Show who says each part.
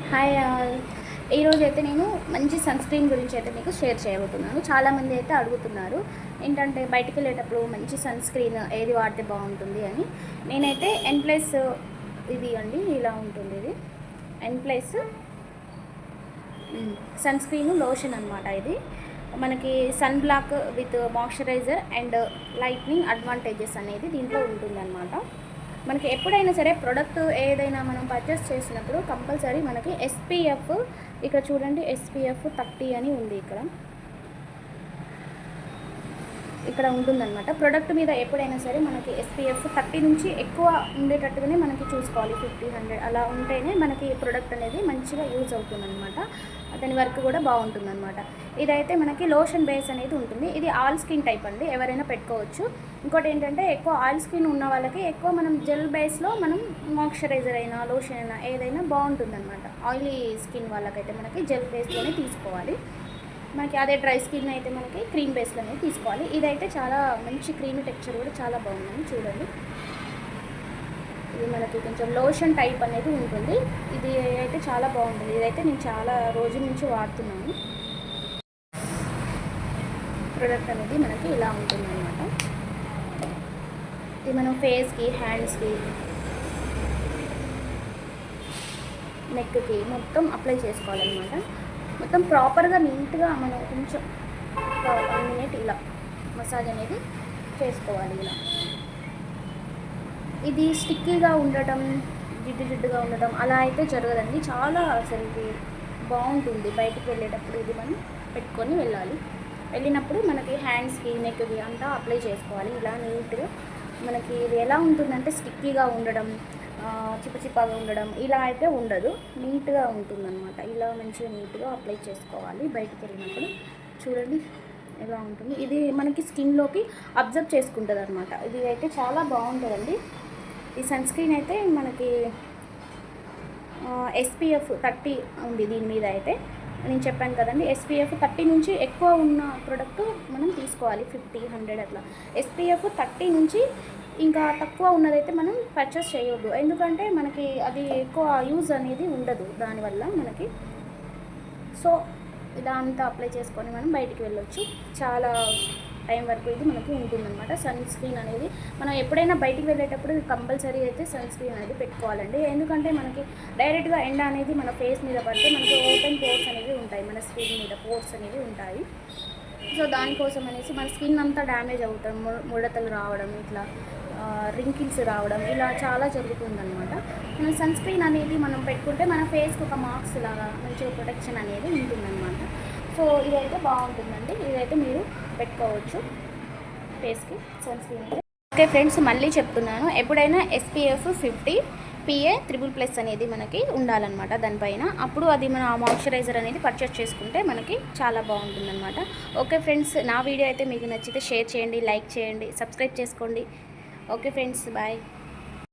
Speaker 1: Hi all. ఈరోజు అయితే నేను మంచి సన్ స్క్రీన్ గురించి అయితే మీకు షేర్ చేయబోతున్నాను. చాలామంది అయితే అడుగుతున్నారు ఏంటంటే బయటికి వెళ్ళేటప్పుడు మంచి సన్ స్క్రీన్ ఏది వాడితే బాగుంటుంది అని. నేనైతే ఎన్ ప్లస్ ఇది అండి, ఇలా ఉంటుంది. ఇది N plus sunscreen lotion అనమాట. ఇది మనకి sunblock with moisturiser and lightening advantages అనేది దీంట్లో ఉంటుందన్నమాట. మనకి ఎప్పుడైనా సరే ప్రోడక్ట్ ఏదైనా మనం పర్చేస్ చేసినప్పుడు కంపల్సరీ మనకి ఎస్పీఎఫ్, ఇక్కడ చూడండి ఎస్పీఎఫ్ 30 అని ఉంది ఇక్కడ ఉంటుందన్నమాట. ప్రోడక్ట్ మీద ఎప్పుడైనా సరే మనకి ఎస్పీఎఫ్ 30 నుంచి ఎక్కువ ఉండేటట్టుగానే మనకి చూసుకోవాలి. 50, 100 అలా ఉంటేనే మనకి ప్రోడక్ట్ అనేది మంచిగా యూజ్ అవుతుందన్నమాట. దాని వర్క్ కూడా బాగుంటుందన్నమాట. ఇదైతే మనకి లోషన్ బేస్ అనేది ఉంటుంది. ఇది ఆల్ స్కిన్ టైప్ అండి, ఎవరైనా పెట్టుకోవచ్చు. ఇంకోటి ఏంటంటే ఎక్కువ ఆయిల్ స్కిన్ ఉన్న వాళ్ళకి ఎక్కువ మనం జెల్ బేస్లో మనం మాయిశ్చరైజర్ అయినా లోషన్ అయినా ఏదైనా బాగుంటుందన్నమాట. ఆయిలీ స్కిన్ వాళ్ళకైతే మనకి జెల్ బేస్లోనే తీసుకోవాలి. మనకి అదే డ్రై స్కిన్ అయితే మనకి క్రీమ్ బేస్లోనే తీసుకోవాలి. ఇదైతే చాలా మంచి క్రీమీ టెక్స్చర్ కూడా చాలా బాగుందని చూడండి. ఇది మనకి కొంచెం లోషన్ టైప్ అనేది ఉంటుంది. ఇది అయితే చాలా బాగుంటుంది. ఇదైతే నేను చాలా రోజుల నుంచి వాడుతున్నాను. ప్రోడక్ట్ అనేది మనకి ఇలా ఉంటుంది అన్నమాట. ఇది మనం ఫేస్కి, హ్యాండ్స్కి, నెక్కి మొత్తం అప్లై చేసుకోవాలన్నమాట. మొత్తం ప్రాపర్గా నీట్గా మనం కొంచెం 1 మినిట్ ఇలా మసాజ్ అనేది చేసుకోవాలి. ఇలా ఇది స్టిక్కీగా ఉండటం, జిడ్డుగా ఉండటం అలా అయితే జరగదండి. చాలా అసలు బాగుంటుంది. బయటికి వెళ్ళేటప్పుడు ఇది మనం పెట్టుకొని వెళ్ళినప్పుడు మనకి హ్యాండ్స్కి, నెక్కి అంతా అప్లై చేసుకోవాలి. ఇలా నీట్గా మనకి ఇది ఎలా ఉంటుందంటే స్టిక్కీగా ఉండడం, చిప్పగా ఉండడం ఇలా అయితే ఉండదు. నీట్గా ఉంటుందన్నమాట. ఇలా మంచిగా నీట్గా అప్లై చేసుకోవాలి బయటికి వెళ్ళినప్పుడు. చూడండి ఎలా ఉంటుంది. ఇది మనకి స్కిన్లోకి అబ్జర్వ్ చేసుకుంటుంది అనమాట. ఇది అయితే చాలా బాగుంటుందండి. ఈ సన్ స్క్రీన్ అయితే మనకి ఎస్పీఎఫ్ 30 ఉంది దీని మీద అయితే. నేను చెప్పాను కదండి, ఎస్పీఎఫ్ 30 నుంచి ఎక్కువ ఉన్న ప్రోడక్ట్ మనం తీసుకోవాలి. 50, 100 అట్లా. ఎస్పీఎఫ్ 30 నుంచి ఇంకా తక్కువ ఉన్నదైతే మనం పర్చేస్ చేయొద్దు. ఎందుకంటే మనకి అది ఎక్కువ యూజ్ అనేది ఉండదు దానివల్ల మనకి. సో ఇలా అంతా అప్లై చేసుకొని మనం బయటికి వెళ్ళొచ్చు. చాలా టైం వరకు ఇది మనకి ఉంటుందన్నమాట. సన్ స్క్రీన్ అనేది మనం ఎప్పుడైనా బయటికి వెళ్ళేటప్పుడు కంపల్సరీ అయితే సన్ స్క్రీన్ అనేది పెట్టుకోవాలండి. ఎందుకంటే మనకి డైరెక్ట్గా ఎండ అనేది మన ఫేస్ మీద పడితే మనకి ఓపెన్ పోర్స్ అనేవి ఉంటాయి, మన స్కిన్ మీద పోర్స్ అనేవి ఉంటాయి. సో దానికోసం అనేసి మన స్కిన్ అంతా డ్యామేజ్ అవుతాం, ముడతలు రావడం, ఇట్లా రింకిల్స్ రావడం ఇలా చాలా జరుగుతుందన్నమాట. మన సన్ స్క్రీన్ అనేది మనం పెట్టుకుంటే మన ఫేస్కి ఒక మార్క్స్ లాగా మంచిగా ప్రొటెక్షన్ అనేది ఉంటుందన్నమాట. సో ఇదైతే బాగుంటుందండి. ఇదైతే మీరు పెట్టుకోవచ్చు ఫేస్కి సన్ స్క్రీన్ అయితే. ఓకే ఫ్రెండ్స్, మళ్ళీ చెప్తున్నాను, ఎప్పుడైనా ఎస్పీఎఫ్ 50 PA ++ అనేది మనకి ఉండాలన్నమాట దానిపైన. అప్పుడు అది మన మాయిశ్చరైజర్ అనేది పర్చేస్ చేసుకుంటే మనకి చాలా బాగుంటుందన్నమాట. ఓకే ఫ్రెండ్స్, నా వీడియో అయితే మీకు నచ్చితే షేర్ చేయండి, లైక్ చేయండి, సబ్స్క్రైబ్ చేసుకోండి. Okay friends, bye.